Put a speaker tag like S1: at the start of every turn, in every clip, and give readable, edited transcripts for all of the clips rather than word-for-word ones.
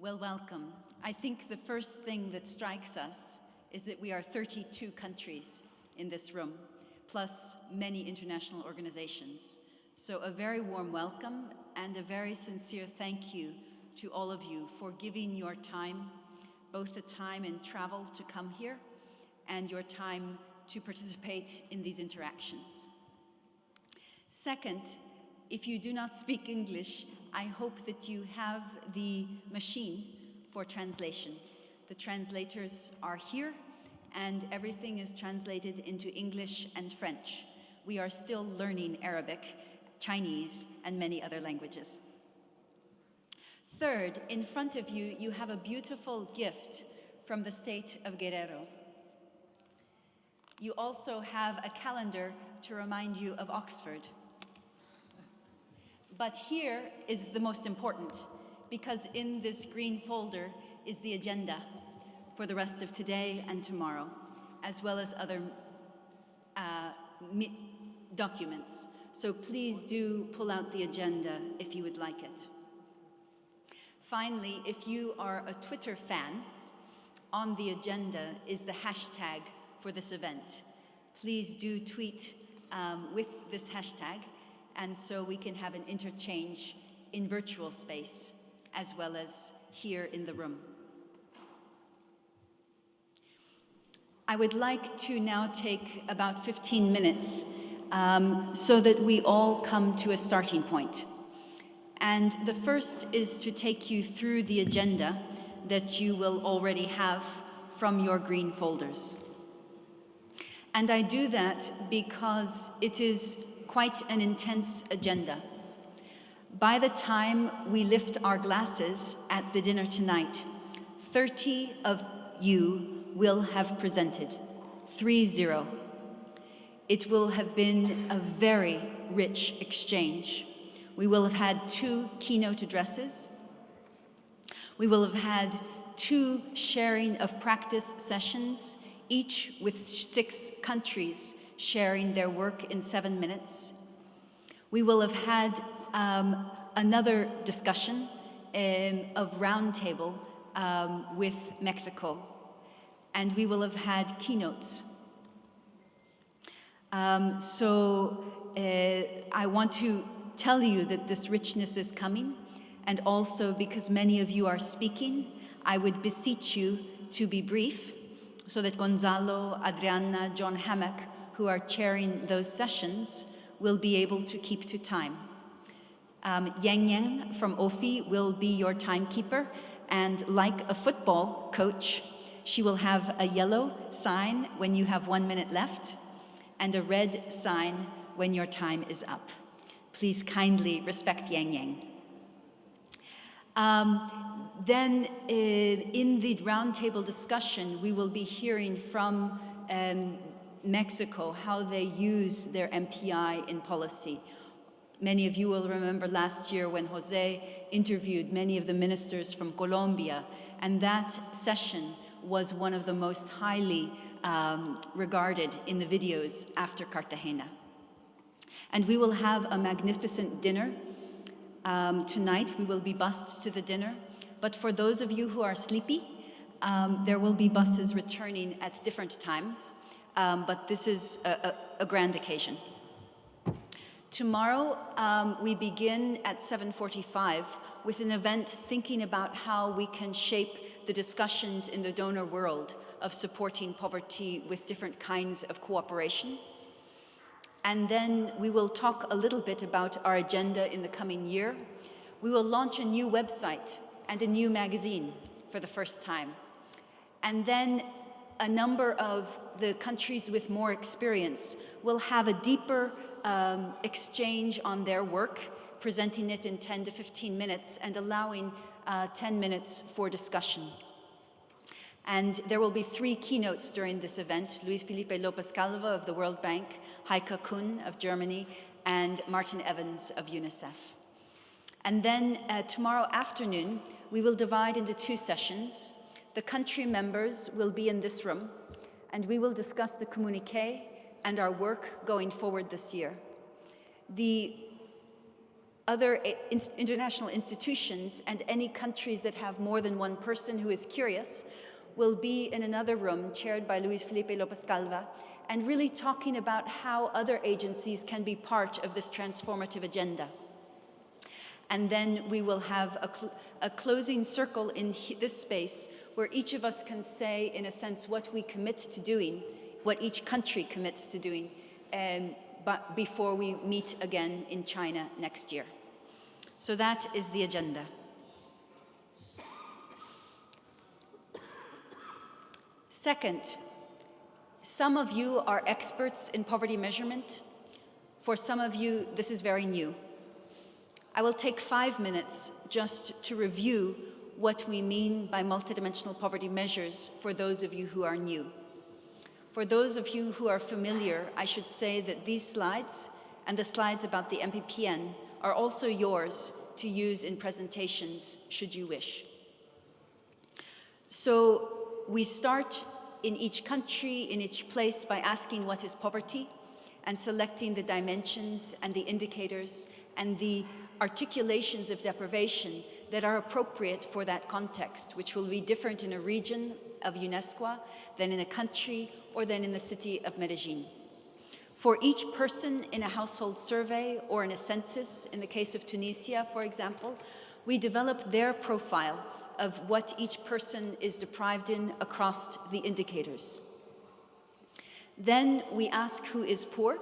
S1: Well, welcome. I think the first thing that strikes us is that we are 32 countries in this room, plus many international organizations. So a very warm welcome and a very sincere thank you to all of you for giving your time, both the time and travel to come here and your time to participate in these interactions. Second, if you do not speak English, I hope that you have the machine for translation. The translators are here and everything is translated into English and French. We are still learning Arabic, Chinese, and many other languages. Third, in front of you, you have a beautiful gift from the state of Guerrero. You also have a calendar to remind you of Oxford. But here is the most important, because in this green folder is the agenda for the rest of today and tomorrow, as well as other documents. So please do pull out the agenda if you would like it. Finally, if you are a Twitter fan, on the agenda is the hashtag for this event. Please do tweet with this hashtag, and so we can have an interchange in virtual space as well as here in the room. I would like to now take about 15 minutes so that we all come to a starting point. And the first is to take you through the agenda that you will already have from your green folders. And I do that because it is quite an intense agenda. By the time we lift our glasses at the dinner tonight, 30 of you will have presented, 30. It will have been a very rich exchange. We will have had 2 keynote addresses. We will have had 2 sharing of practice sessions, each with 6 countries sharing their work in 7 minutes. We will have had another discussion of roundtable with Mexico, and we will have had keynotes. I want to tell you that this richness is coming, and also because many of you are speaking, I would beseech you to be brief so that Gonzalo, Adriana, John Hammock, who are chairing those sessions, will be able to keep to time. Yang Yang from OFI will be your timekeeper, and like a football coach, she will have a yellow sign when you have 1 minute left, and a red sign when your time is up. Please kindly respect Yang Yang. Then in the roundtable discussion, we will be hearing from Mexico, how they use their MPI in policy. Many of you will remember last year when Jose interviewed many of the ministers from Colombia, and that session was one of the most highly regarded in the videos after Cartagena. And we will have a magnificent dinner. Tonight we will be bused to the dinner, but for those of you who are sleepy, there will be buses returning at different times. But this is a grand occasion. Tomorrow, we begin at 7:45 with an event thinking about how we can shape the discussions in the donor world of supporting poverty with different kinds of cooperation. And then we will talk a little bit about our agenda in the coming year. We will launch a new website and a new magazine for the first time. And then a number of the countries with more experience will have a deeper exchange on their work, presenting it in 10 to 15 minutes and allowing 10 minutes for discussion. And there will be 3 keynotes during this event: Luis Felipe Lopez Calvo of the World Bank, Heike Kuhn of Germany, and Martin Evans of UNICEF. And then tomorrow afternoon, we will divide into 2 sessions. The country members will be in this room, and we will discuss the communiqué and our work going forward this year. The Other international institutions and any countries that have more than one person who is curious will be in another room chaired by Luis Felipe Lopez Calva, and really talking about how other agencies can be part of this transformative agenda. And then we will have a closing circle in this space where each of us can say, in a sense, what we commit to doing, what each country commits to doing, but before we meet again in China next year. So that is the agenda. Second, some of you are experts in poverty measurement. For some of you, this is very new. I will take 5 minutes just to review what we mean by multidimensional poverty measures for those of you who are new. For those of you who are familiar, I should say that these slides and the slides about the MPPN are also yours to use in presentations, should you wish. So we start in each country, in each place, by asking what is poverty and selecting the dimensions and the indicators and the articulations of deprivation that are appropriate for that context, which will be different in a region of UNESCO than in a country or than in the city of Medellin. For each person in a household survey or in a census, in the case of Tunisia, for example, we develop their profile of what each person is deprived in across the indicators. Then we ask who is poor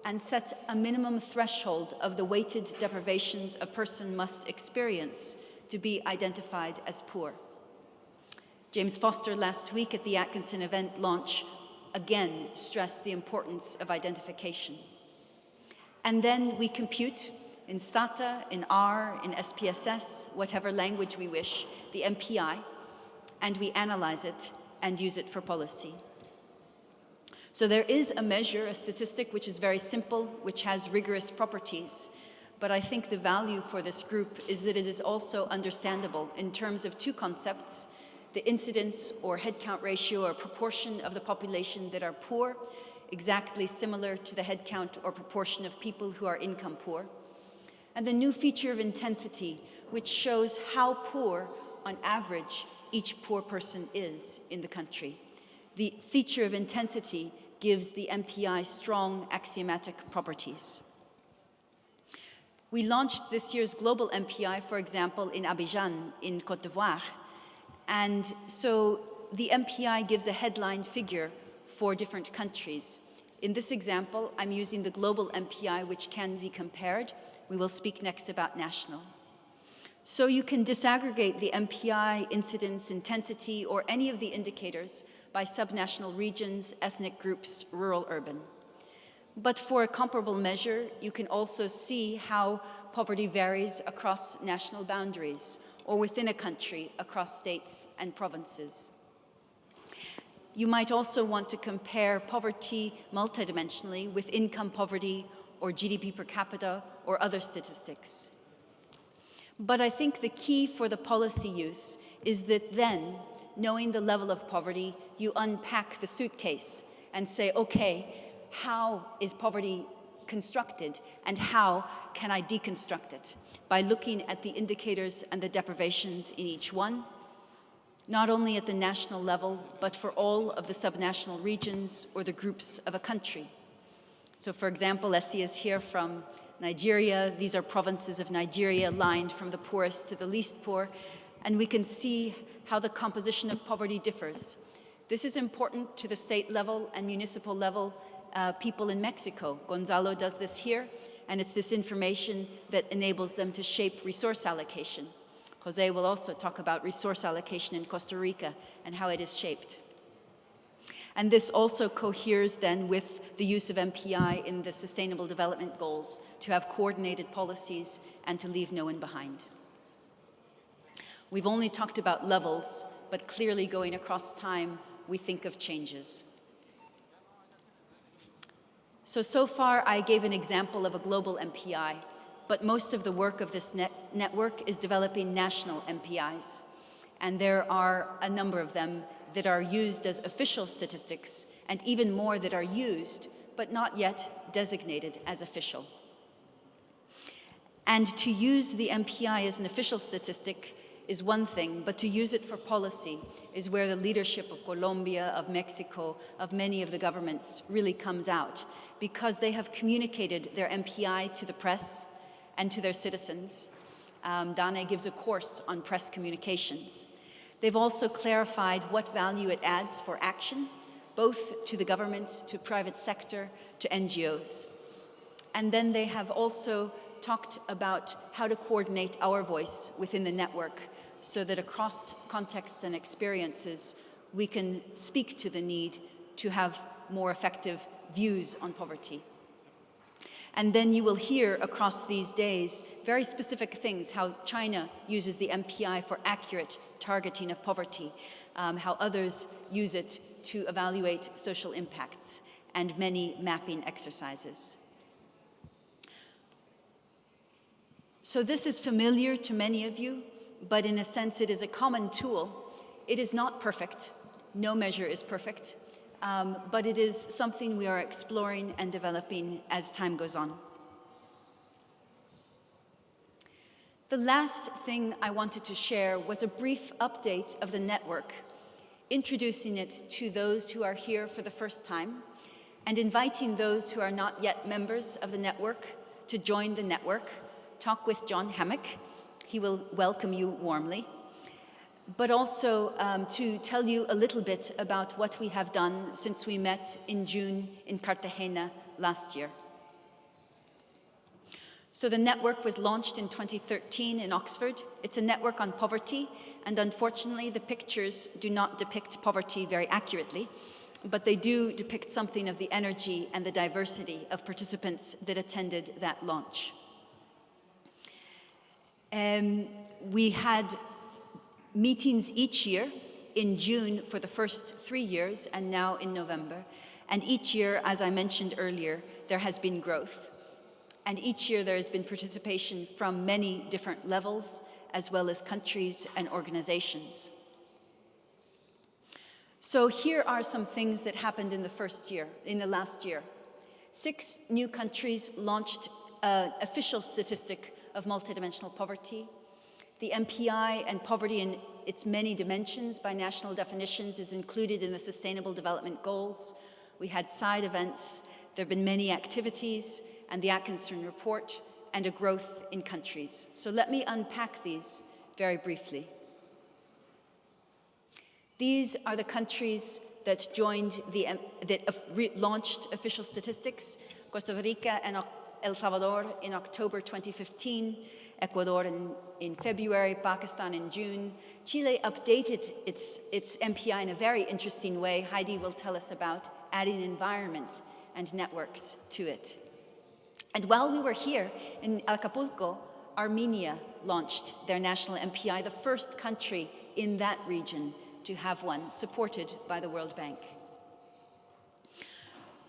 S1: and set a minimum threshold of the weighted deprivations a person must experience to be identified as poor. James Foster last week at the Atkinson event launch again stressed the importance of identification. And then we compute in STATA, in R, in SPSS, whatever language we wish, the MPI, and we analyze it and use it for policy. So there is a measure, a statistic, which is very simple, which has rigorous properties, but I think the value for this group is that it is also understandable in terms of two concepts: the incidence or headcount ratio or proportion of the population that are poor, exactly similar to the headcount or proportion of people who are income poor, and the new feature of intensity, which shows how poor, on average, each poor person is in the country. The feature of intensity gives the MPI strong axiomatic properties. We launched this year's global MPI, for example, in Abidjan, in Côte d'Ivoire. And so the MPI gives a headline figure for different countries. In this example, I'm using the global MPI, which can be compared. We will speak next about national. So you can disaggregate the MPI, incidence, intensity, or any of the indicators by subnational regions, ethnic groups, rural, urban. But for a comparable measure, you can also see how poverty varies across national boundaries or within a country across states and provinces. You might also want to compare poverty multidimensionally with income poverty or GDP per capita or other statistics. But I think the key for the policy use is that then, knowing the level of poverty, you unpack the suitcase and say, okay, how is poverty constructed and how can I deconstruct it? By looking at the indicators and the deprivations in each one, not only at the national level, but for all of the subnational regions or the groups of a country. So for example, Essie is here from Nigeria. These are provinces of Nigeria lined from the poorest to the least poor, and we can see how the composition of poverty differs. This is important to the state level and municipal level people in Mexico. Gonzalo does this here, and it's this information that enables them to shape resource allocation. Jose will also talk about resource allocation in Costa Rica and how it is shaped. And this also coheres then with the use of MPI in the Sustainable Development Goals to have coordinated policies and to leave no one behind. We've only talked about levels, but clearly going across time, we think of changes. So far I gave an example of a global MPI, but most of the work of this network is developing national MPIs. And there are a number of them that are used as official statistics, and even more that are used, but not yet designated as official. And to use the MPI as an official statistic is one thing, but to use it for policy is where the leadership of Colombia, of Mexico, of many of the governments really comes out, because they have communicated their MPI to the press and to their citizens. Dane gives a course on press communications. They've also clarified what value it adds for action, both to the government, to private sector, to NGOs. And then they have also talked about how to coordinate our voice within the network so that across contexts and experiences, we can speak to the need to have more effective views on poverty. And then you will hear across these days very specific things, how China uses the MPI for accurate targeting of poverty, how others use it to evaluate social impacts, and many mapping exercises. So this is familiar to many of you, but in a sense it is a common tool. It is not perfect. No measure is perfect, but it is something we are exploring and developing as time goes on. The last thing I wanted to share was a brief update of the network, introducing it to those who are here for the first time and inviting those who are not yet members of the network to join the network. Talk with John Hammock. He will welcome you warmly. But also to tell you a little bit about what we have done since we met in June in Cartagena last year. So the network was launched in 2013 in Oxford. It's a network on poverty, and unfortunately the pictures do not depict poverty very accurately, but they do depict something of the energy and the diversity of participants that attended that launch. We had meetings each year, in June for the first 3 years and now in November. And each year, as I mentioned earlier, there has been growth. And each year there has been participation from many different levels, as well as countries and organizations. So here are some things that happened in the last year. 6 new countries launched an official statistic of multidimensional poverty. The MPI and poverty in its many dimensions by national definitions is included in the Sustainable Development Goals. We had side events, there have been many activities, and the Atkinson report, and a growth in countries. So let me unpack these very briefly. These are the countries that joined launched official statistics: Costa Rica and El Salvador in October 2015, Ecuador in February, Pakistan in June. Chile updated its MPI in a very interesting way. Heidi will tell us about adding environment and networks to it. And while we were here in Acapulco, Armenia launched their national MPI, the first country in that region to have one, supported by the World Bank.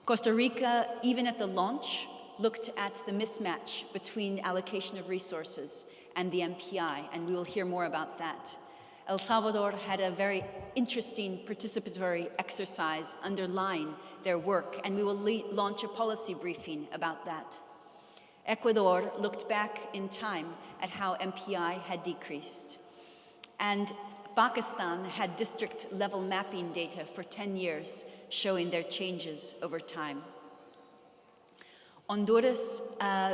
S1: Costa Rica, even at the launch, looked at the mismatch between allocation of resources and the MPI, and we will hear more about that. El Salvador had a very interesting participatory exercise underlying their work, and we will launch a policy briefing about that. Ecuador looked back in time at how MPI had decreased. And Pakistan had district-level mapping data for 10 years, showing their changes over time. Honduras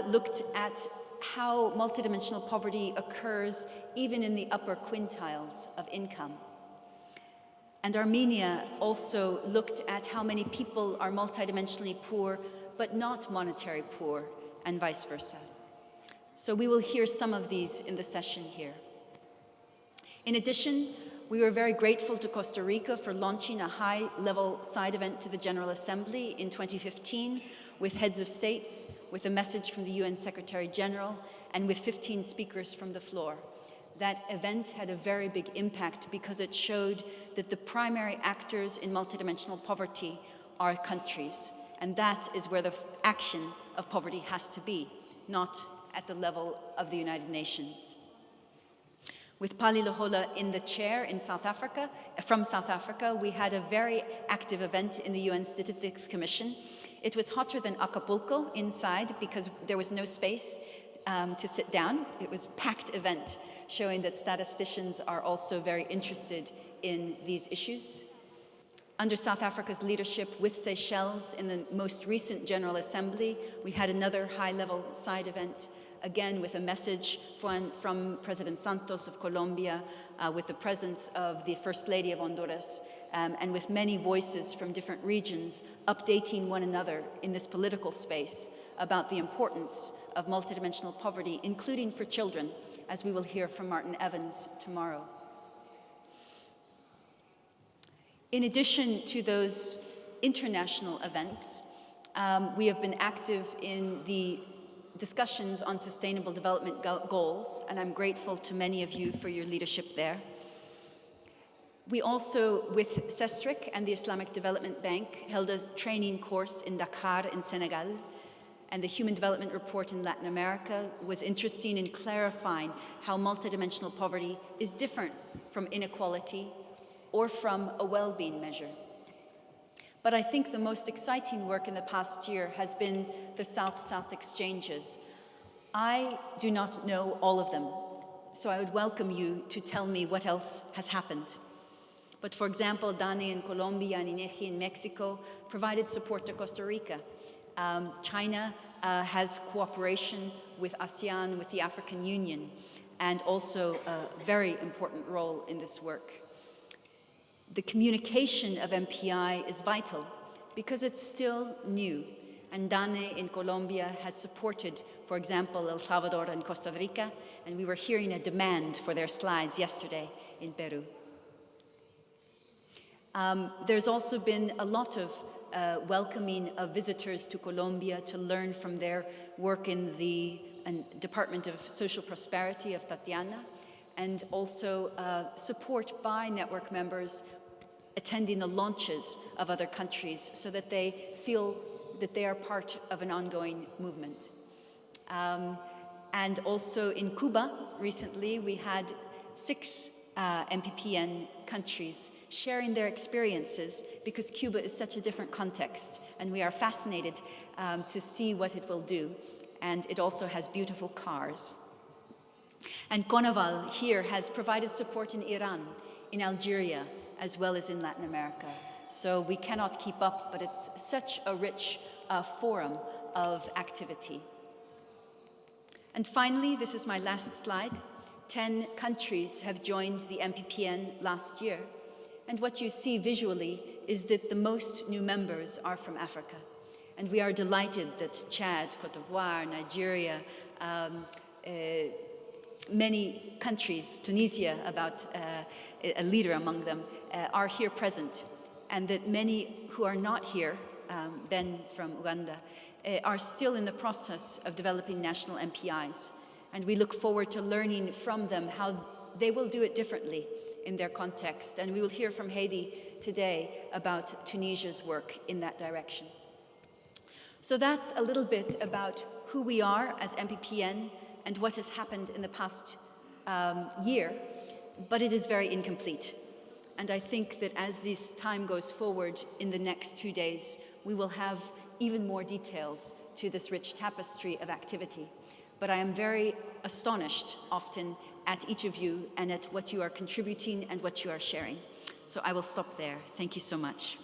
S1: looked at how multidimensional poverty occurs even in the upper quintiles of income. And Armenia also looked at how many people are multidimensionally poor, but not monetary poor, and vice versa. So we will hear some of these in the session here. In addition, we were very grateful to Costa Rica for launching a high-level side event to the General Assembly in 2015 with heads of states, with a message from the UN Secretary General, and with 15 speakers from the floor. That event had a very big impact because it showed that the primary actors in multidimensional poverty are countries, and that is where the action of poverty has to be, not at the level of the United Nations. With Pali Lohola in the chair in from South Africa, we had a very active event in the UN Statistics Commission. It was hotter than Acapulco inside because there was no space. to sit down. It was a packed event, showing that statisticians are also very interested in these issues. Under South Africa's leadership with Seychelles in the most recent General Assembly, we had another high-level side event, again with a message from President Santos of Colombia, with the presence of the First Lady of Honduras, and with many voices from different regions updating one another in this political space about the importance of multidimensional poverty, including for children, as we will hear from Martin Evans tomorrow. In addition to those international events, we have been active in the discussions on sustainable development goals, and I'm grateful to many of you for your leadership there. We also, with CESRIC and the Islamic Development Bank, held a training course in Dakar in Senegal, and the Human Development Report in Latin America was interesting in clarifying how multidimensional poverty is different from inequality or from a well-being measure. But I think the most exciting work in the past year has been the South-South exchanges. I do not know all of them, so I would welcome you to tell me what else has happened. But for example, DANE in Colombia and INEGI in Mexico provided support to Costa Rica. China has cooperation with ASEAN, with the African Union, and also a very important role in this work. The communication of MPI is vital because it's still new, and DANE in Colombia has supported, for example, El Salvador and Costa Rica, and we were hearing a demand for their slides yesterday in Peru. There's also been a lot of welcoming of visitors to Colombia to learn from their work in the Department of Social Prosperity of Tatiana, and also support by network members attending the launches of other countries so that they feel that they are part of an ongoing movement. And also in Cuba, recently, we had 6 MPPN countries sharing their experiences because Cuba is such a different context, and we are fascinated to see what it will do. And it also has beautiful cars. And Conaval here has provided support in Iran, in Algeria, as well as in Latin America. So we cannot keep up, but it's such a rich forum of activity. And finally, this is my last slide. 10 countries have joined the MPPN last year. And what you see visually is that the most new members are from Africa. And we are delighted that Chad, Cote d'Ivoire, Nigeria, many countries, Tunisia, about a leader among them, are here present. And that many who are not here, Ben from Uganda, are still in the process of developing national MPIs. And we look forward to learning from them how they will do it differently in their context. And we will hear from Heidi today about Tunisia's work in that direction. So that's a little bit about who we are as MPPN and what has happened in the past year, but it is very incomplete. And I think that as this time goes forward in the next 2 days, we will have even more details to this rich tapestry of activity. But I am very astonished often at each of you and at what you are contributing and what you are sharing. So I will stop there. Thank you so much.